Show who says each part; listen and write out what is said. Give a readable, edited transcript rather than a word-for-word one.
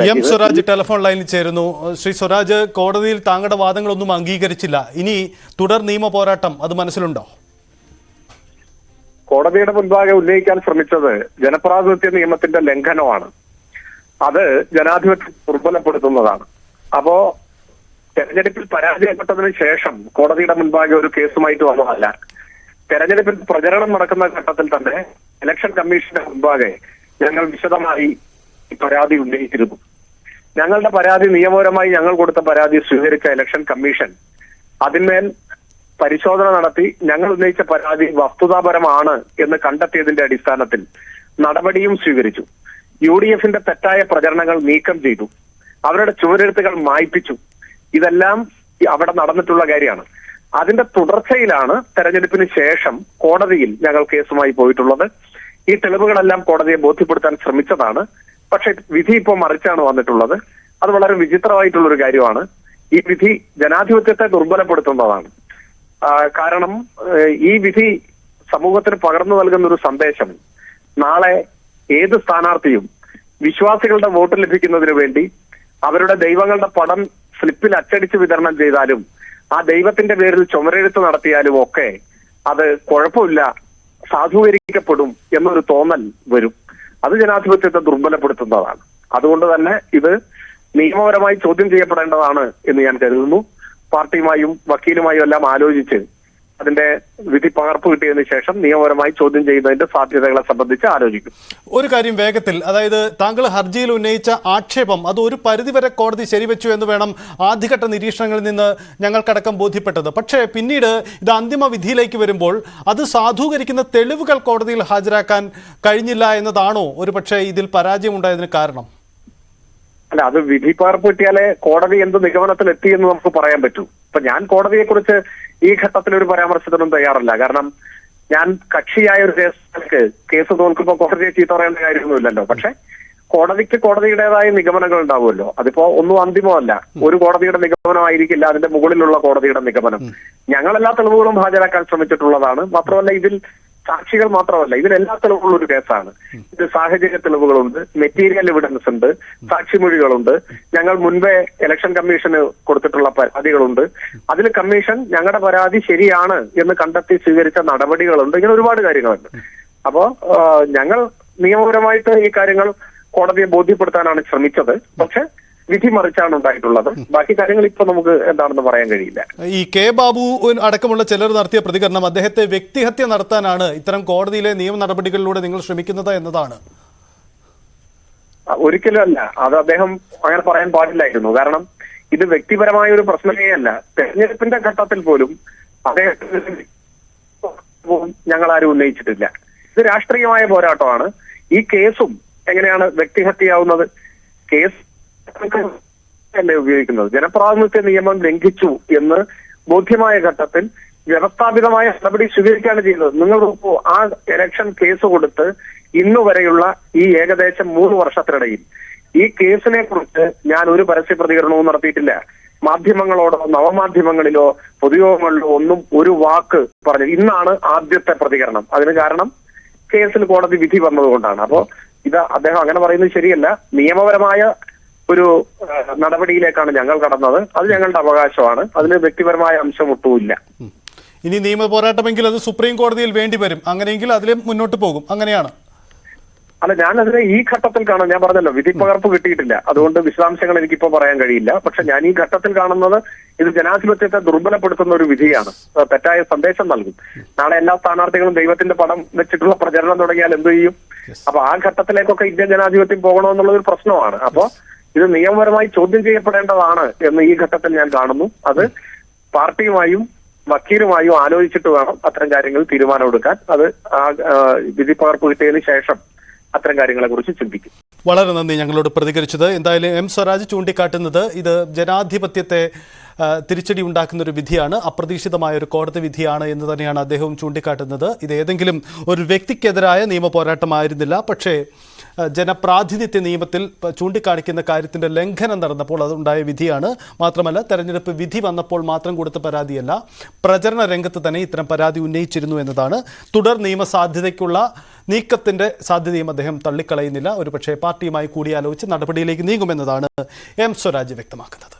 Speaker 1: M Swaraj telephone ലൈനിൽ ചേരുന്നു. ശ്രീ സ്വരാജ്, കോടതിയിൽ താങ്കളുടെ വാദങ്ങളൊന്നും അംഗീകരിച്ചില്ല. ഇനി തുടർ നിയമ പോരാട്ടം അത് മനസ്സിലുണ്ടോ?
Speaker 2: കോടതിയുടെ മുൻപാകെ ഉന്നയിക്കാൻ ശ്രമിച്ചത് ജനപ്രാതിനിധ്യ നിയമത്തിന്റെ ലംഘനമാണ്. അത് ജനാധിപത്യം ദുർബലപ്പെടുത്തുന്നതാണ്. അപ്പോ തെരഞ്ഞെടുപ്പിൽ പരാജയപ്പെട്ടതിന് ശേഷം കോടതിയുടെ മുൻപാകെ ഒരു കേസുമായിട്ട് വന്നതല്ല. തെരഞ്ഞെടുപ്പിൽ പ്രചരണം നടക്കുന്ന ഘട്ടത്തിൽ തന്നെ ഇലക്ഷൻ കമ്മീഷന്റെ മുൻപാകെ ഞങ്ങൾ വിശദമായി പരാതി ഉന്നയിച്ചിരുന്നു. ഞങ്ങളുടെ പരാതി നിയമപരമായി ഞങ്ങൾ കൊടുത്ത പരാതി സ്വീകരിച്ച ഇലക്ഷൻ കമ്മീഷൻ അതിന്മേൽ പരിശോധന നടത്തി ഞങ്ങൾ ഉന്നയിച്ച പരാതി വസ്തുതാപരമാണ് എന്ന് കണ്ടെത്തിയതിന്റെ അടിസ്ഥാനത്തിൽ നടപടിയും സ്വീകരിച്ചു. UDF തെറ്റായ പ്രചരണങ്ങൾ നീക്കം ചെയ്തു. അവരുടെ ചുവരെഴുത്തുകൾ മായ്പിച്ചു. ഇതെല്ലാം അവിടെ നടന്നിട്ടുള്ള കാര്യമാണ്. അതിന്റെ തുടർച്ചയിലാണ് തെരഞ്ഞെടുപ്പിന് ശേഷം കോടതിയിൽ ഞങ്ങൾ കേസുമായി പോയിട്ടുള്ളത്. ഈ തെളിവുകളെല്ലാം കോടതിയെ ബോധ്യപ്പെടുത്താൻ ശ്രമിച്ചതാണ്. പക്ഷെ വിധി ഇപ്പോൾ മറിച്ചാണ് വന്നിട്ടുള്ളത്. അത് വളരെ വിചിത്രമായിട്ടുള്ള ഒരു കാര്യമാണ്. ഈ വിധി ജനാധിപത്യത്തെ ദുർബലപ്പെടുത്തുന്നതാണ്. കാരണം ഈ വിധി സമൂഹത്തിന് പകർന്നു നൽകുന്ന ഒരു സന്ദേശം, നാളെ ഏത് സ്ഥാനാർത്ഥിയും വിശ്വാസികളുടെ വോട്ട് ലഭിക്കുന്നതിന് വേണ്ടി അവരുടെ ദൈവങ്ങളുടെ പടം സ്ലിപ്പിൽ അച്ചടിച്ച് വിതരണം ചെയ്താലും ആ ദൈവത്തിന്റെ പേരിൽ ചുമരെഴുത്ത് നടത്തിയാലും ഒക്കെ അത് കുഴപ്പമില്ല, സാധൂകരിക്കപ്പെടും എന്നൊരു തോന്നൽ വരും. അത് ജനാധിപത്യത്തെ ദുർബലപ്പെടുത്തുന്നതാണ്. അതുകൊണ്ട് തന്നെ ഇത് നിയമപരമായി ചോദ്യം ചെയ്യപ്പെടേണ്ടതാണ് എന്ന് ഞാൻ കരുതുന്നു. പാർട്ടിയുമായും വക്കീലുമായും എല്ലാം ആലോചിച്ച് അതിന്റെ വിധി പകർപ്പ് കിട്ടിയതിനു ശേഷം നിയമപരമായി ചോദ്യം ചെയ്യുന്നതിന്റെ സാധ്യതകളെ സംബന്ധിച്ച് ആലോചിക്കും.
Speaker 1: ഒരു കാര്യം വേഗത്തിൽ, അതായത് താങ്കൾ ഹർജിയിൽ ഉന്നയിച്ച ആക്ഷേപം അത് ഒരു പരിധിവരെ കോടതി ശരിവെച്ചു എന്ന് വേണം ആദ്യഘട്ട നിരീക്ഷണങ്ങളിൽ നിന്ന് ഞങ്ങൾക്കടക്കം ബോധ്യപ്പെട്ടത്. പക്ഷേ പിന്നീട് ഇത് അന്തിമ വിധിയിലേക്ക് വരുമ്പോൾ അത് സാധൂകരിക്കുന്ന തെളിവുകൾ കോടതിയിൽ ഹാജരാക്കാൻ കഴിഞ്ഞില്ല എന്നതാണോ ഒരു പക്ഷേ ഇതിൽ പരാജയമുണ്ടായതിന് കാരണം?
Speaker 2: അല്ല, അത് വിധി പകർപ്പ് കിട്ടിയാലേ കോടതി എന്ത് നിഗമനത്തിൽ എത്തിയെന്ന് നമുക്ക് പറയാൻ പറ്റൂ. ഇപ്പൊ ഞാൻ കോടതിയെക്കുറിച്ച് ഈ ഘട്ടത്തിൽ ഒരു പരാമർശത്തിനും തയ്യാറല്ല. കാരണം ഞാൻ കക്ഷിയായ ഒരു കേസ് തോൽക്കുമ്പോൾ കോടതിയെ ചീത്ത പറയേണ്ട കാര്യമൊന്നുമില്ലല്ലോ. പക്ഷെ കോടതിക്ക് കോടതിയുടേതായ നിഗമനങ്ങൾ ഉണ്ടാവുമല്ലോ. അതിപ്പോ ഒന്നും അന്തിമമല്ല. ഒരു കോടതിയുടെ നിഗമനമായിരിക്കില്ല അതിന്റെ മുകളിലുള്ള കോടതിയുടെ നിഗമനം. ഞങ്ങളെല്ലാ തെളിവുകളും ഹാജരാക്കാൻ ശ്രമിച്ചിട്ടുള്ളതാണ്. മാത്രമല്ല ഇതിൽ സാക്ഷികൾ മാത്രമല്ല, ഇതിലെല്ലാ തെളിവുകളും ഒരു കേസാണ്. ഇത് സാഹചര്യ തെളിവുകളുണ്ട്, മെറ്റീരിയൽ എവിഡൻസ് ഉണ്ട്, സാക്ഷിമൊഴികളുണ്ട്, ഞങ്ങൾ മുൻപേ ഇലക്ഷൻ കമ്മീഷന് കൊടുത്തിട്ടുള്ള പരാതികളുണ്ട്. അതിൽ കമ്മീഷൻ ഞങ്ങളുടെ പരാതി ശരിയാണ് എന്ന് കണ്ടെത്തി സ്വീകരിച്ച നടപടികളുണ്ട്. ഇങ്ങനെ ഒരുപാട് കാര്യങ്ങളുണ്ട്. അപ്പോ ഞങ്ങൾ നിയമപരമായിട്ട് ഈ കാര്യങ്ങൾ കോടതിയെ ബോധ്യപ്പെടുത്താനാണ് ശ്രമിച്ചത്. പക്ഷെ വിധി മറിച്ചാണ് ഉണ്ടായിട്ടുള്ളത്. ബാക്കി കാര്യങ്ങൾ ഇപ്പൊ നമുക്ക് എന്താണെന്ന് പറയാൻ കഴിയില്ല.
Speaker 1: ഈ കെ ബാബു അടക്കമുള്ള ചിലർ നടത്തിയ പ്രതികരണം അദ്ദേഹത്തെ വ്യക്തിഹത്യ നടത്താനാണ് ഇത്തരം കോടതിയിലെ നിയമ നടപടികളിലൂടെ നിങ്ങൾ ശ്രമിക്കുന്നത് എന്നതാണ്.
Speaker 2: ഒരിക്കലും അല്ല. അത് അദ്ദേഹം അങ്ങനെ പറയാൻ പാടില്ലായിരുന്നു. കാരണം ഇത് വ്യക്തിപരമായ ഒരു പ്രശ്നമേ അല്ല. തെരഞ്ഞെടുപ്പിന്റെ ഘട്ടത്തിൽ പോലും അദ്ദേഹത്തിന് ഞങ്ങൾ ആരും ഉന്നയിച്ചിട്ടില്ല. ഇത് രാഷ്ട്രീയമായ പോരാട്ടമാണ്. ഈ കേസും എങ്ങനെയാണ് വ്യക്തിഹത്യയാവുന്നത്? കേസ് അല്ലേ ഉപയോഗിക്കുന്നത്. ജനപ്രാതിനിധ്യ നിയമം ലംഘിച്ചു എന്ന് ബോധ്യമായ ഘട്ടത്തിൽ വ്യവസ്ഥാപിതമായ നടപടി സ്വീകരിക്കുകയാണ് ചെയ്യുന്നത്. നിങ്ങൾ ആ ഇലക്ഷൻ കേസ് കൊടുത്ത് ഇന്നു വരെയുള്ള ഈ ഏകദേശം 3 വർഷത്തിനിടയിൽ ഈ കേസിനെ കുറിച്ച് ഞാൻ ഒരു പരസ്യ പ്രതികരണവും നടത്തിയിട്ടില്ല. മാധ്യമങ്ങളോടോ നവമാധ്യമങ്ങളിലോ പൊതുയോഗങ്ങളിലോ ഒന്നും ഒരു വാക്ക് പറഞ്ഞു. ഇന്നാണ് ആദ്യത്തെ പ്രതികരണം. അതിന് കാരണം കേസിൽ കോടതി വിധി വന്നതുകൊണ്ടാണ്. അപ്പോ ഇത് അദ്ദേഹം അങ്ങനെ പറയുന്നത് ശരിയല്ല. നിയമപരമായ ഒരു നടപടിയിലേക്കാണ് ഞങ്ങൾ കടന്നത്. അത് ഞങ്ങളുടെ അവകാശമാണ്. അതിന് വ്യക്തിപരമായ അംശം ഒട്ടുമില്ല.
Speaker 1: ഇനി നിയമ പോരാട്ടമെങ്കിൽ അത് സുപ്രീം കോടതിയിൽ വേണ്ടി വരും. അങ്ങനെയെങ്കിൽ അതിൽ മുന്നോട്ട് പോകും. അങ്ങനെയാണ്.
Speaker 2: അല്ല, ഞാനതിനെ ഈ ഘട്ടത്തിൽ കാണാം. ഞാൻ പറഞ്ഞല്ലോ, വിധി പകർപ്പ് കിട്ടിയിട്ടില്ല. അതുകൊണ്ട് വിശദാംശങ്ങൾ എനിക്കിപ്പോ പറയാൻ കഴിയില്ല. പക്ഷെ ഞാൻ ഈ ഘട്ടത്തിൽ കാണുന്നത് ഇത് ജനാധിപത്യത്തെ ദുർബലപ്പെടുത്തുന്ന ഒരു വിധിയാണ്. തെറ്റായ സന്ദേശം നൽകും. നാളെ എല്ലാ സ്ഥാനാർത്ഥികളും ദൈവത്തിന്റെ പടം വെച്ചിട്ടുള്ള പ്രചരണം തുടങ്ങിയാൽ എന്ത് ചെയ്യും? അപ്പൊ ആ ഘട്ടത്തിലേക്കൊക്കെ ഇന്ത്യൻ ജനാധിപത്യം പോകണമെന്നുള്ളത് ഒരു പ്രശ്നമാണ്. അപ്പോ ഇത് നിയമപരമായി ചോദ്യം ചെയ്യപ്പെടേണ്ടതാണ് എന്ന് ഈ ഘട്ടത്തിൽ ഞാൻ കാണുന്നു. അത് പാർട്ടിയുമായും വക്കീലുമായും ആലോചിച്ചിട്ട് വേണം അത്തരം കാര്യങ്ങൾ തീരുമാനമെടുക്കാൻ. അത് വിധി പകർപ്പ് കിട്ടിയതിനു ശേഷം അത്തരം കാര്യങ്ങളെ കുറിച്ച് ചിന്തിക്കും.
Speaker 1: വളരെ നന്ദി ഞങ്ങളോട് പ്രതികരിച്ചത്. എന്തായാലും എം സ്വരാജ് ചൂണ്ടിക്കാട്ടുന്നത് ഇത് ജനാധിപത്യത്തെ തിരിച്ചടി ഉണ്ടാക്കുന്ന ഒരു വിധിയാണ്, അപ്രതീക്ഷിതമായ ഒരു കോടതി വിധിയാണ് എന്ന് തന്നെയാണ് അദ്ദേഹവും ചൂണ്ടിക്കാട്ടുന്നത്. ഇത് ഏതെങ്കിലും ഒരു വ്യക്തിക്കെതിരായ നിയമ പോരാട്ടമായിരുന്നില്ല. പക്ഷേ ജനപ്രാതിനിധ്യ നിയമത്തിൽ ചൂണ്ടിക്കാണിക്കുന്ന കാര്യത്തിൻ്റെ ലംഘനം നടന്നപ്പോൾ അതുണ്ടായ വിധിയാണ്. മാത്രമല്ല തെരഞ്ഞെടുപ്പ് വിധി വന്നപ്പോൾ മാത്രം കൊടുത്ത പരാതിയല്ല, പ്രചരണ രംഗത്ത് തന്നെ ഇത്തരം പരാതി ഉന്നയിച്ചിരുന്നു എന്നതാണ്. തുടർ നിയമസാധ്യതയ്ക്കുള്ള നീക്കത്തിൻ്റെ സാധ്യതയും അദ്ദേഹം തള്ളിക്കളയുന്നില്ല. ഒരുപക്ഷെ പാർട്ടിയുമായി കൂടിയാലോചിച്ച് നടപടിയിലേക്ക് നീങ്ങുമെന്നതാണ് എം സ്വരാജ് വ്യക്തമാക്കുന്നത്.